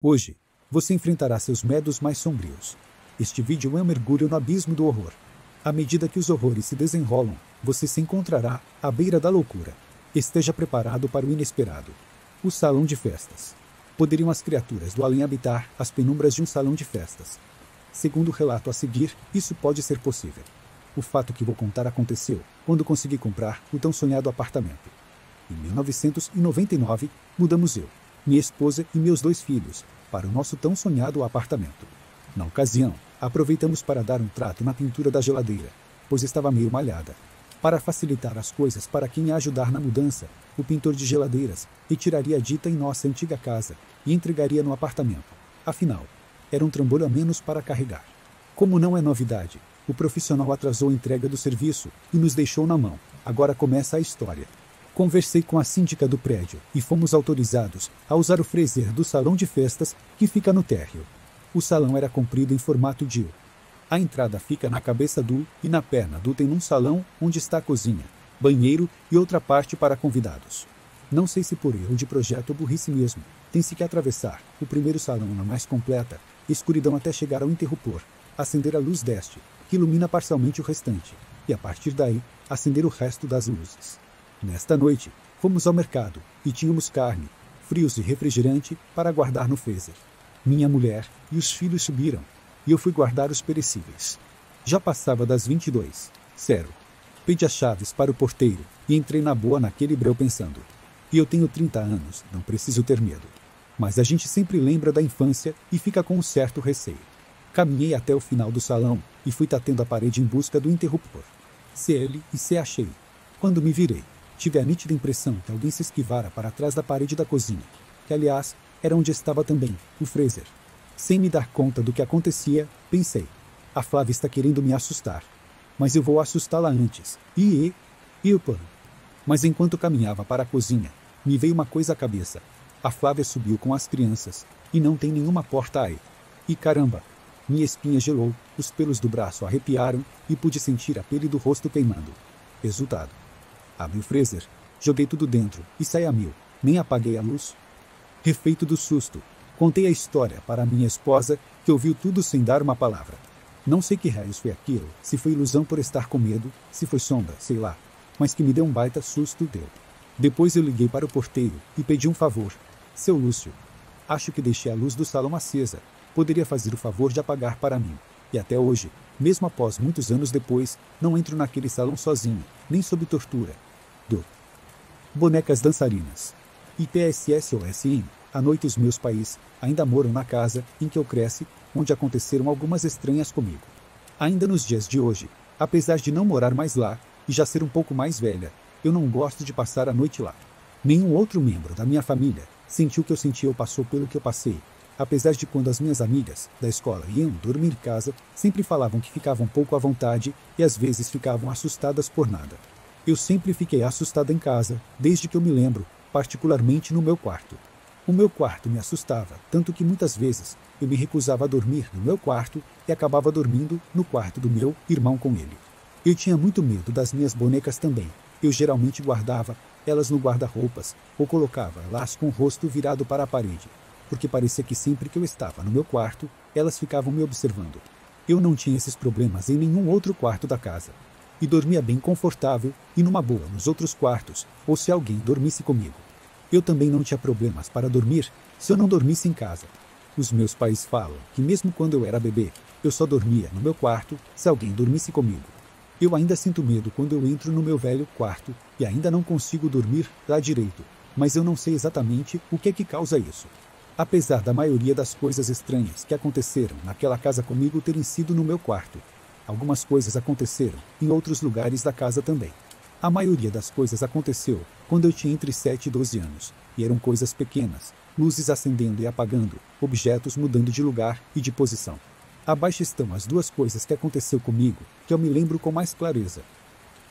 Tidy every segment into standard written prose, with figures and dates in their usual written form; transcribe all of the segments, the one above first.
Hoje, você enfrentará seus medos mais sombrios. Este vídeo é um mergulho no abismo do horror. À medida que os horrores se desenrolam, você se encontrará à beira da loucura. Esteja preparado para o inesperado. O salão de festas. Poderiam as criaturas do além habitar as penumbras de um salão de festas? Segundo o relato a seguir, isso pode ser possível. O fato que vou contar aconteceu quando consegui comprar o tão sonhado apartamento. Em 1999, mudamos eu, minha esposa e meus 2 filhos para o nosso tão sonhado apartamento. Na ocasião, aproveitamos para dar um trato na pintura da geladeira, pois estava meio malhada. Para facilitar as coisas para quem ia ajudar na mudança, o pintor de geladeiras retiraria a dita em nossa antiga casa e entregaria no apartamento. Afinal, era um trambolho a menos para carregar. Como não é novidade, o profissional atrasou a entrega do serviço e nos deixou na mão. Agora começa a história. Conversei com a síndica do prédio e fomos autorizados a usar o freezer do salão de festas que fica no térreo. O salão era comprido em formato de U. A entrada fica na cabeça do U e na perna do tem um salão onde está a cozinha, banheiro e outra parte para convidados. Não sei se por erro de projeto ou burrice mesmo, tem-se que atravessar o primeiro salão na mais completa, escuridão até chegar ao interruptor, acender a luz deste, que ilumina parcialmente o restante, e a partir daí, acender o resto das luzes. Nesta noite, fomos ao mercado e tínhamos carne, frios e refrigerante para guardar no freezer. Minha mulher e os filhos subiram, e eu fui guardar os perecíveis. Já passava das 22. Zero. Pedi as chaves para o porteiro e entrei na boa naquele breu pensando. E eu tenho 30 anos, não preciso ter medo. Mas a gente sempre lembra da infância e fica com um certo receio. Caminhei até o final do salão e fui tatendo a parede em busca do interruptor. CL e C achei. Quando me virei, tive a nítida impressão que alguém se esquivara para trás da parede da cozinha, que aliás era onde estava também o freezer. Sem me dar conta do que acontecia, pensei, a Flávia está querendo me assustar, mas eu vou assustá-la antes. Opa! Mas enquanto caminhava para a cozinha, me veio uma coisa à cabeça. A Flávia subiu com as crianças e não tem nenhuma porta aí. E caramba! Minha espinha gelou, os pelos do braço arrepiaram e pude sentir a pele do rosto queimando. Resultado. Abri o freezer, joguei tudo dentro e saí a mil, nem apaguei a luz. Refeito do susto, contei a história para minha esposa, que ouviu tudo sem dar uma palavra. Não sei que raios foi aquilo, se foi ilusão por estar com medo, se foi sombra, sei lá, mas que me deu um baita susto deu. Depois eu liguei para o porteiro e pedi um favor. Seu Lúcio, acho que deixei a luz do salão acesa, poderia fazer o favor de apagar para mim. E até hoje, mesmo após muitos anos depois, não entro naquele salão sozinho, nem sob tortura. Bonecas dançarinas. IPSSOSM, à noite os meus pais ainda moram na casa em que eu cresci, onde aconteceram algumas estranhas comigo. Ainda nos dias de hoje, apesar de não morar mais lá e já ser um pouco mais velha, eu não gosto de passar a noite lá. Nenhum outro membro da minha família sentiu o que eu senti ou passou pelo que eu passei, apesar de quando as minhas amigas da escola iam dormir em casa, sempre falavam que ficavam um pouco à vontade e às vezes ficavam assustadas por nada. Eu sempre fiquei assustada em casa, desde que eu me lembro, particularmente no meu quarto. O meu quarto me assustava, tanto que muitas vezes eu me recusava a dormir no meu quarto e acabava dormindo no quarto do meu irmão com ele. Eu tinha muito medo das minhas bonecas também. Eu geralmente guardava elas no guarda-roupas ou colocava las com o rosto virado para a parede, porque parecia que sempre que eu estava no meu quarto, elas ficavam me observando. Eu não tinha esses problemas em nenhum outro quarto da casa. E dormia bem confortável e numa boa nos outros quartos, ou se alguém dormisse comigo. Eu também não tinha problemas para dormir se eu não dormisse em casa. Os meus pais falam que mesmo quando eu era bebê, eu só dormia no meu quarto se alguém dormisse comigo. Eu ainda sinto medo quando eu entro no meu velho quarto e ainda não consigo dormir lá direito, mas eu não sei exatamente o que é que causa isso. Apesar da maioria das coisas estranhas que aconteceram naquela casa comigo terem sido no meu quarto, algumas coisas aconteceram em outros lugares da casa também. A maioria das coisas aconteceu quando eu tinha entre 7 e 12 anos, e eram coisas pequenas, luzes acendendo e apagando, objetos mudando de lugar e de posição. Abaixo estão as 2 coisas que aconteceu comigo, que eu me lembro com mais clareza.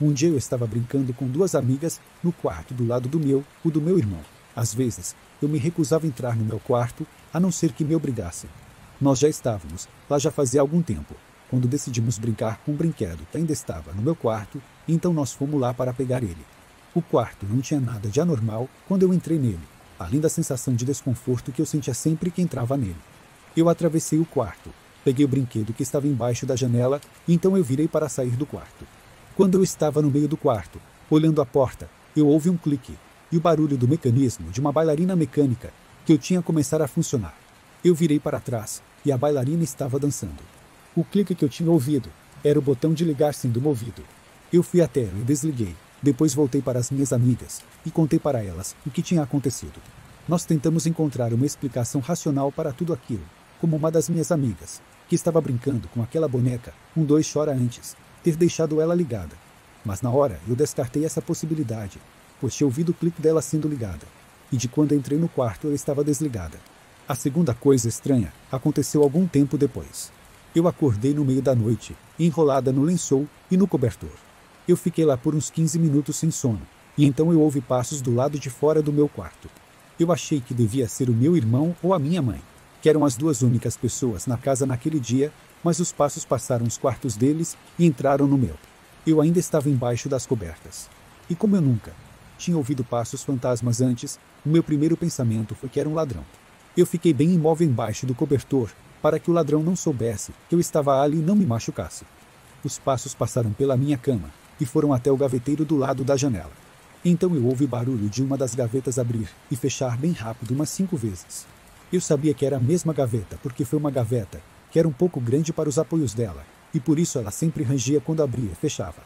Um dia eu estava brincando com 2 amigas no quarto do lado do meu, o do meu irmão. Às vezes, eu me recusava a entrar no meu quarto, a não ser que me obrigassem. Nós já estávamos lá já fazia algum tempo, quando decidimos brincar com um brinquedo que ainda estava no meu quarto, então nós fomos lá para pegar ele. O quarto não tinha nada de anormal quando eu entrei nele. além da sensação de desconforto que eu sentia sempre que entrava nele. Eu atravessei o quarto, peguei o brinquedo que estava embaixo da janela, e então eu virei para sair do quarto. Quando eu estava no meio do quarto, olhando a porta, eu ouvi um clique, e o barulho do mecanismo de uma bailarina mecânica, que eu tinha começado a funcionar. Eu virei para trás, e a bailarina estava dançando. O clique que eu tinha ouvido era o botão de ligar sendo movido. Eu fui até ela e desliguei. Depois voltei para as minhas amigas e contei para elas o que tinha acontecido. Nós tentamos encontrar uma explicação racional para tudo aquilo, como uma das minhas amigas, que estava brincando com aquela boneca 2 horas antes, ter deixado ela ligada. Mas na hora eu descartei essa possibilidade, pois tinha ouvido o clique dela sendo ligada, e de quando entrei no quarto ela estava desligada. A segunda coisa estranha aconteceu algum tempo depois. Eu acordei no meio da noite, enrolada no lençol e no cobertor. Eu fiquei lá por uns 15 minutos sem sono, e então eu ouvi passos do lado de fora do meu quarto. Eu achei que devia ser o meu irmão ou a minha mãe, que eram as duas únicas pessoas na casa naquele dia, mas os passos passaram os quartos deles e entraram no meu. Eu ainda estava embaixo das cobertas. E como eu nunca tinha ouvido passos fantasmas antes, o meu primeiro pensamento foi que era um ladrão. Eu fiquei bem imóvel embaixo do cobertor, para que o ladrão não soubesse que eu estava ali e não me machucasse. Os passos passaram pela minha cama e foram até o gaveteiro do lado da janela. Então eu ouvi o barulho de uma das gavetas abrir e fechar bem rápido umas 5 vezes. Eu sabia que era a mesma gaveta porque foi uma gaveta que era um pouco grande para os apoios dela, e por isso ela sempre rangia quando abria e fechava.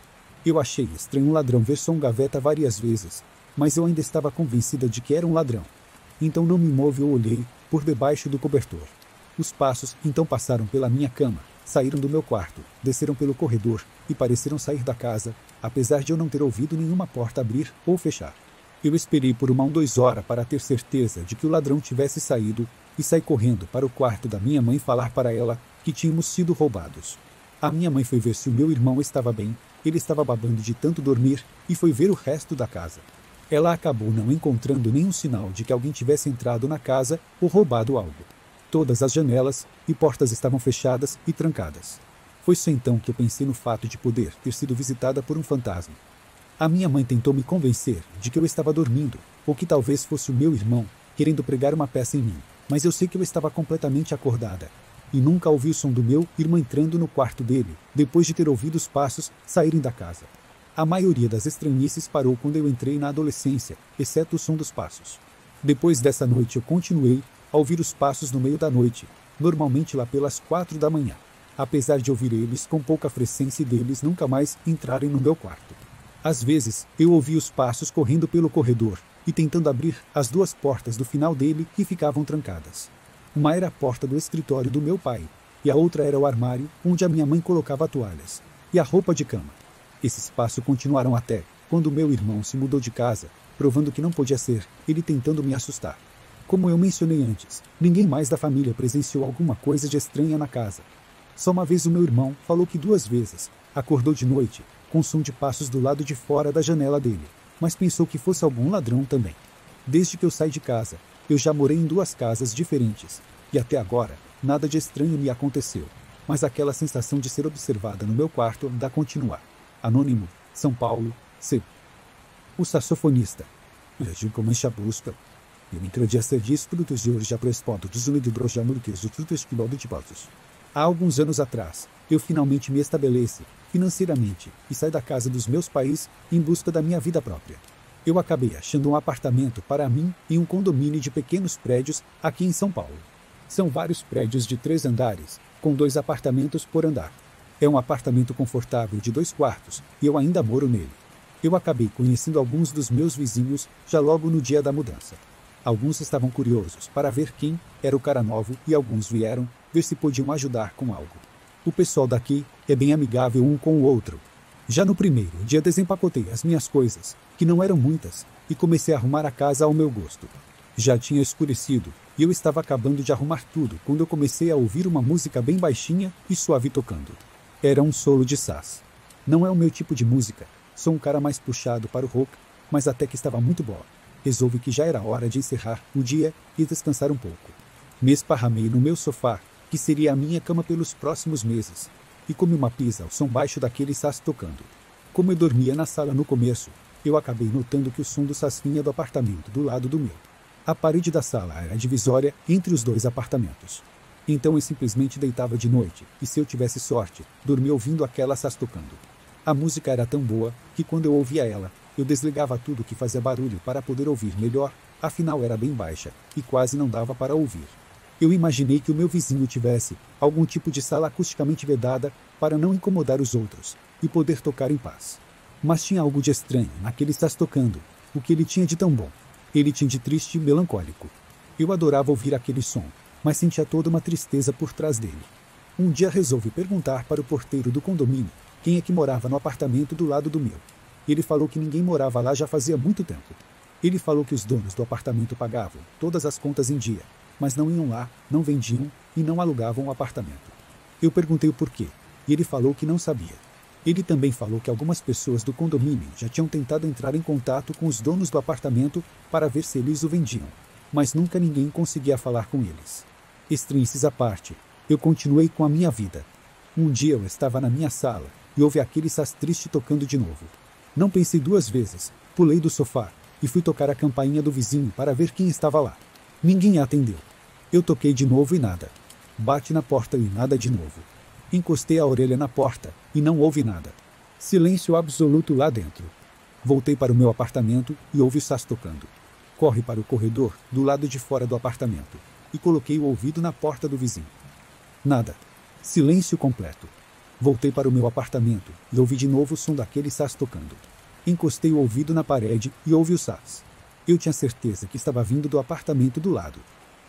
Eu achei estranho um ladrão ver só uma gaveta várias vezes, mas eu ainda estava convencida de que era um ladrão. Então não me movi ou olhei por debaixo do cobertor. Os passos então passaram pela minha cama, saíram do meu quarto, desceram pelo corredor e pareceram sair da casa, apesar de eu não ter ouvido nenhuma porta abrir ou fechar. Eu esperei por 2 horas para ter certeza de que o ladrão tivesse saído e saí correndo para o quarto da minha mãe falar para ela que tínhamos sido roubados. A minha mãe foi ver se o meu irmão estava bem, ele estava babando de tanto dormir e foi ver o resto da casa. Ela acabou não encontrando nenhum sinal de que alguém tivesse entrado na casa ou roubado algo. Todas as janelas e portas estavam fechadas e trancadas. Foi só então que eu pensei no fato de poder ter sido visitada por um fantasma. A minha mãe tentou me convencer de que eu estava dormindo, ou que talvez fosse o meu irmão querendo pregar uma peça em mim, mas eu sei que eu estava completamente acordada, e nunca ouvi o som do meu irmão entrando no quarto dele, depois de ter ouvido os passos saírem da casa. A maioria das estranhices parou quando eu entrei na adolescência, exceto o som dos passos. Depois dessa noite eu continuei a ouvir os passos no meio da noite, normalmente lá pelas 4 da manhã, apesar de ouvir eles com pouca frequência e deles nunca mais entrarem no meu quarto. Às vezes, eu ouvia os passos correndo pelo corredor e tentando abrir as 2 portas do final dele que ficavam trancadas. Uma era a porta do escritório do meu pai, e a outra era o armário onde a minha mãe colocava toalhas e a roupa de cama. Esses passos continuaram até quando meu irmão se mudou de casa, provando que não podia ser ele tentando me assustar. Como eu mencionei antes, ninguém mais da família presenciou alguma coisa de estranha na casa. Só uma vez o meu irmão falou que 2 vezes acordou de noite com som de passos do lado de fora da janela dele, mas pensou que fosse algum ladrão também. Desde que eu saí de casa, eu já morei em 2 casas diferentes, e até agora, nada de estranho me aconteceu, mas aquela sensação de ser observada no meu quarto dá continuar. Anônimo, São Paulo, C. O saxofonista. Legiu como enche a busca. Eu entradia a ser disputos de hoje já prespondo dos unidibros já murques do tudo esquival de tibosos. Há alguns anos atrás, eu finalmente me estabeleci financeiramente e saí da casa dos meus pais em busca da minha vida própria. Eu acabei achando um apartamento para mim em um condomínio de pequenos prédios aqui em São Paulo. São vários prédios de 3 andares, com 2 apartamentos por andar. É um apartamento confortável de 2 quartos e eu ainda moro nele. Eu acabei conhecendo alguns dos meus vizinhos já logo no dia da mudança. Alguns estavam curiosos para ver quem era o cara novo e alguns vieram ver se podiam ajudar com algo. O pessoal daqui é bem amigável um com o outro. Já no primeiro dia desempacotei as minhas coisas, que não eram muitas, e comecei a arrumar a casa ao meu gosto. Já tinha escurecido e eu estava acabando de arrumar tudo quando eu comecei a ouvir uma música bem baixinha e suave tocando. Era um solo de sax. Não é o meu tipo de música, sou um cara mais puxado para o rock, mas até que estava muito boa. Resolvi que já era hora de encerrar o dia e descansar um pouco. Me esparramei no meu sofá, que seria a minha cama pelos próximos meses, e comi uma pizza ao som baixo daquele sax tocando. Como eu dormia na sala no começo, eu acabei notando que o som do sax vinha do apartamento do lado do meu. A parede da sala era divisória entre os dois apartamentos. Então eu simplesmente deitava de noite, e se eu tivesse sorte, dormia ouvindo aquela Sass tocando. A música era tão boa, que quando eu ouvia ela, eu desligava tudo que fazia barulho para poder ouvir melhor, afinal era bem baixa, e quase não dava para ouvir. Eu imaginei que o meu vizinho tivesse algum tipo de sala acusticamente vedada para não incomodar os outros, e poder tocar em paz. Mas tinha algo de estranho naquele Sass tocando, o que ele tinha de tão bom. Ele tinha de triste e melancólico. Eu adorava ouvir aquele som, mas sentia toda uma tristeza por trás dele. Um dia resolvi perguntar para o porteiro do condomínio quem é que morava no apartamento do lado do meu. Ele falou que ninguém morava lá já fazia muito tempo. Ele falou que os donos do apartamento pagavam todas as contas em dia, mas não iam lá, não vendiam e não alugavam o apartamento. Eu perguntei o porquê, e ele falou que não sabia. Ele também falou que algumas pessoas do condomínio já tinham tentado entrar em contato com os donos do apartamento para ver se eles o vendiam, mas nunca ninguém conseguia falar com eles. Estranhices à parte, eu continuei com a minha vida. Um dia eu estava na minha sala e ouvi aquele Sass triste tocando de novo. Não pensei duas vezes, pulei do sofá e fui tocar a campainha do vizinho para ver quem estava lá. Ninguém atendeu. Eu toquei de novo e nada. Bati na porta e nada de novo. Encostei a orelha na porta e não houve nada. Silêncio absoluto lá dentro. Voltei para o meu apartamento e ouvi o Sass tocando. Corri para o corredor do lado de fora do apartamento e coloquei o ouvido na porta do vizinho. Nada. Silêncio completo. Voltei para o meu apartamento e ouvi de novo o som daquele Sass tocando. Encostei o ouvido na parede e ouvi o Sass. Eu tinha certeza que estava vindo do apartamento do lado.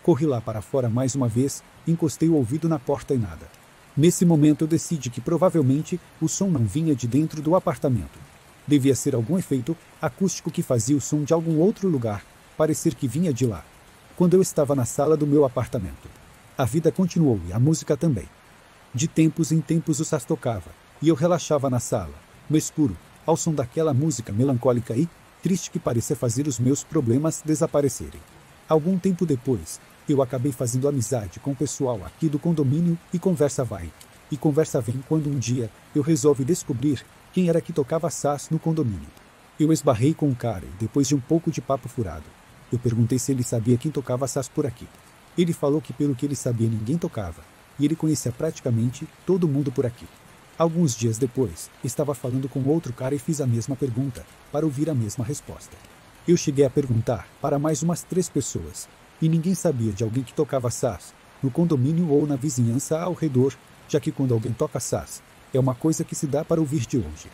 Corri lá para fora mais uma vez, encostei o ouvido na porta e nada. Nesse momento eu decidi que provavelmente o som não vinha de dentro do apartamento. Devia ser algum efeito acústico que fazia o som de algum outro lugar parecer que vinha de lá. Quando eu estava na sala do meu apartamento, a vida continuou e a música também. De tempos em tempos o Sass tocava, e eu relaxava na sala, no escuro, ao som daquela música melancólica e triste que parecia fazer os meus problemas desaparecerem. Algum tempo depois, eu acabei fazendo amizade com o pessoal aqui do condomínio e conversa vai, e conversa vem quando um dia eu resolvi descobrir quem era que tocava Sass no condomínio. Eu esbarrei com um cara e depois de um pouco de papo furado, eu perguntei se ele sabia quem tocava Sass por aqui. Ele falou que pelo que ele sabia ninguém tocava, e ele conhecia praticamente todo mundo por aqui. Alguns dias depois, estava falando com outro cara e fiz a mesma pergunta, para ouvir a mesma resposta. Eu cheguei a perguntar para mais umas 3 pessoas, e ninguém sabia de alguém que tocava Sass, no condomínio ou na vizinhança ao redor, já que quando alguém toca Sass, é uma coisa que se dá para ouvir de longe.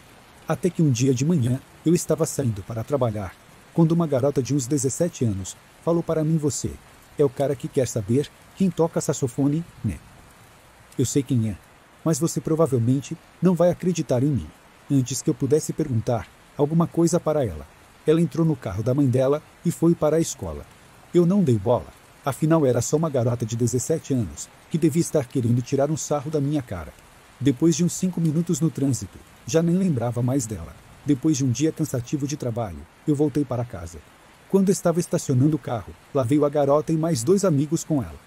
Até que um dia de manhã, eu estava saindo para trabalhar, quando uma garota de uns 17 anos falou para mim: você é o cara que quer saber quem toca saxofone, né? Eu sei quem é, mas você provavelmente não vai acreditar em mim. Antes que eu pudesse perguntar alguma coisa para ela, ela entrou no carro da mãe dela e foi para a escola. Eu não dei bola, afinal era só uma garota de 17 anos que devia estar querendo tirar um sarro da minha cara. Depois de uns 5 minutos no trânsito, já nem lembrava mais dela. Depois de um dia cansativo de trabalho, eu voltei para casa. Quando estava estacionando o carro, lá veio a garota e mais 2 amigos com ela.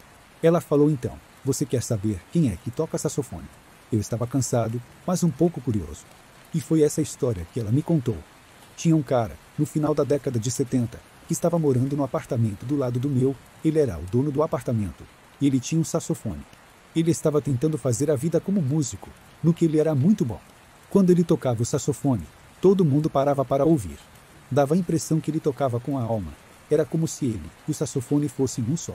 Ela falou então: você quer saber quem é que toca saxofone? Eu estava cansado, mas um pouco curioso. E foi essa história que ela me contou. Tinha um cara, no final da década de 70, que estava morando no apartamento do lado do meu. Ele era o dono do apartamento, e ele tinha um saxofone. Ele estava tentando fazer a vida como músico, no que ele era muito bom. Quando ele tocava o saxofone, todo mundo parava para ouvir. Dava a impressão que ele tocava com a alma. Era como se ele e o saxofone fossem um só.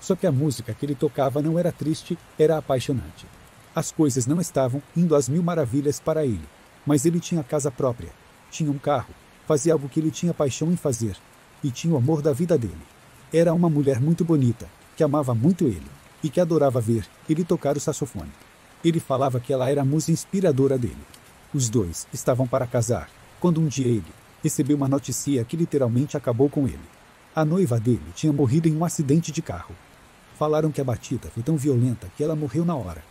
Só que a música que ele tocava não era triste, era apaixonante. As coisas não estavam indo às mil maravilhas para ele, mas ele tinha casa própria, tinha um carro, fazia algo que ele tinha paixão em fazer, e tinha o amor da vida dele. Era uma mulher muito bonita, que amava muito ele, e que adorava ver ele tocar o saxofone. Ele falava que ela era a musa inspiradora dele. Os dois estavam para casar, quando um dia ele recebeu uma notícia que literalmente acabou com ele. A noiva dele tinha morrido em um acidente de carro. Falaram que a batida foi tão violenta que ela morreu na hora.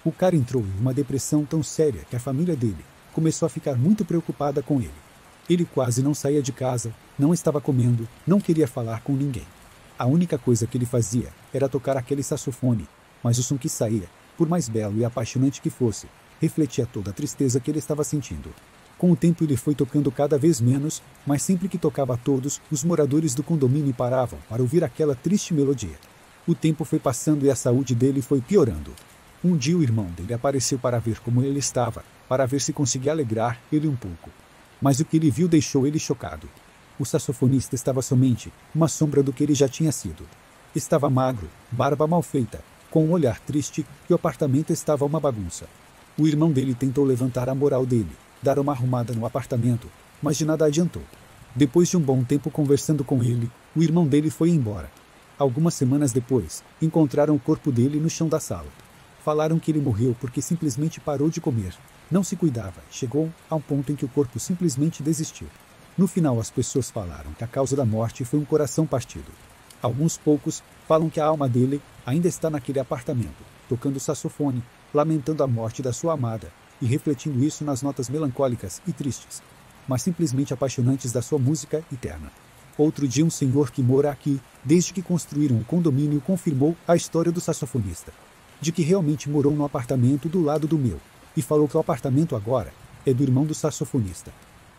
O cara entrou em uma depressão tão séria que a família dele começou a ficar muito preocupada com ele. Ele quase não saía de casa, não estava comendo, não queria falar com ninguém. A única coisa que ele fazia era tocar aquele saxofone, mas o som que saía, por mais belo e apaixonante que fosse, refletia toda a tristeza que ele estava sentindo. Com o tempo ele foi tocando cada vez menos, mas sempre que tocava a todos, os moradores do condomínio paravam para ouvir aquela triste melodia. O tempo foi passando e a saúde dele foi piorando. Um dia o irmão dele apareceu para ver como ele estava, para ver se conseguia alegrar ele um pouco. Mas o que ele viu deixou ele chocado. O saxofonista estava somente uma sombra do que ele já tinha sido. Estava magro, barba mal feita, com um olhar triste, e o apartamento estava uma bagunça. O irmão dele tentou levantar a moral dele, dar uma arrumada no apartamento, mas de nada adiantou. Depois de um bom tempo conversando com ele, o irmão dele foi embora. Algumas semanas depois, encontraram o corpo dele no chão da sala. Falaram que ele morreu porque simplesmente parou de comer, não se cuidava, chegou a um ponto em que o corpo simplesmente desistiu. No final as pessoas falaram que a causa da morte foi um coração partido. Alguns poucos falam que a alma dele ainda está naquele apartamento, tocando saxofone, lamentando a morte da sua amada, e refletindo isso nas notas melancólicas e tristes, mas simplesmente apaixonantes da sua música eterna. Outro dia um senhor que mora aqui, desde que construíram o condomínio, confirmou a história do saxofonista, de que realmente morou no apartamento do lado do meu, e falou que o apartamento agora é do irmão do saxofonista.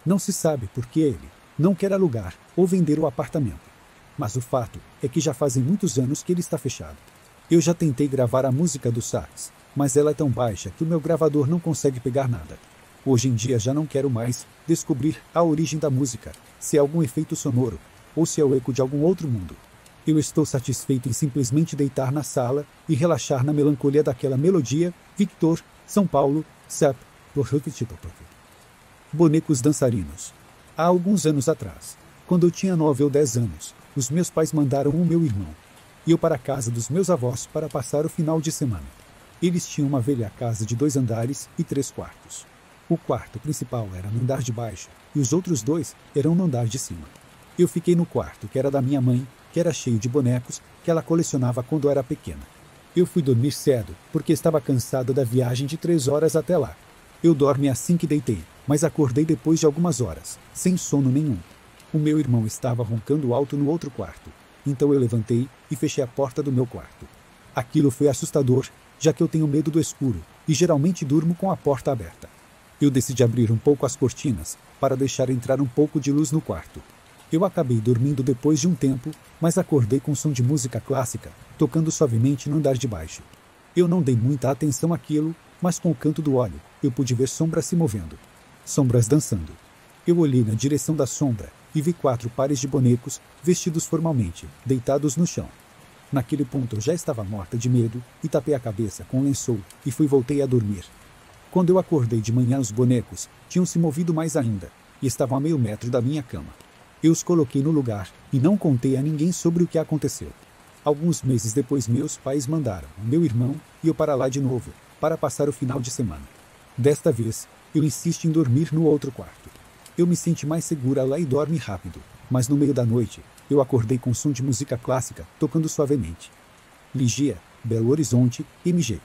Não se sabe por que ele não quer alugar ou vender o apartamento, mas o fato é que já fazem muitos anos que ele está fechado. Eu já tentei gravar a música do sax, mas ela é tão baixa que o meu gravador não consegue pegar nada. Hoje em dia já não quero mais descobrir a origem da música, se é algum efeito sonoro, ou se é o eco de algum outro mundo. Eu estou satisfeito em simplesmente deitar na sala e relaxar na melancolia daquela melodia. Victor, São Paulo, Sep, Bonecos dançarinos. Há alguns anos atrás, quando eu tinha 9 ou 10 anos, os meus pais mandaram o meu irmão e eu para a casa dos meus avós para passar o final de semana. Eles tinham uma velha casa de 2 andares e 3 quartos. O quarto principal era no andar de baixo e os outros 2 eram no andar de cima. Eu fiquei no quarto, que era da minha mãe, que era cheio de bonecos que ela colecionava quando era pequena. Eu fui dormir cedo, porque estava cansado da viagem de 3 horas até lá. Eu dormi assim que deitei, mas acordei depois de algumas horas, sem sono nenhum. O meu irmão estava roncando alto no outro quarto, então eu levantei e fechei a porta do meu quarto. Aquilo foi assustador, já que eu tenho medo do escuro, e geralmente durmo com a porta aberta. Eu decidi abrir um pouco as cortinas, para deixar entrar um pouco de luz no quarto. Eu acabei dormindo depois de um tempo, mas acordei com som de música clássica, tocando suavemente no andar de baixo. Eu não dei muita atenção àquilo, mas com o canto do olho, eu pude ver sombras se movendo. Sombras dançando. Eu olhei na direção da sombra e vi 4 pares de bonecos, vestidos formalmente, deitados no chão. Naquele ponto eu já estava morta de medo e tapei a cabeça com um lençol e voltei a dormir. Quando eu acordei de manhã, os bonecos tinham se movido mais ainda e estavam a meio metro da minha cama. Eu os coloquei no lugar e não contei a ninguém sobre o que aconteceu. Alguns meses depois, meus pais mandaram o meu irmão e eu para lá de novo, para passar o final de semana. Desta vez, eu insisto em dormir no outro quarto. Eu me senti mais segura lá e dorme rápido, mas no meio da noite, eu acordei com som de música clássica tocando suavemente. Ligia, Belo Horizonte, MG.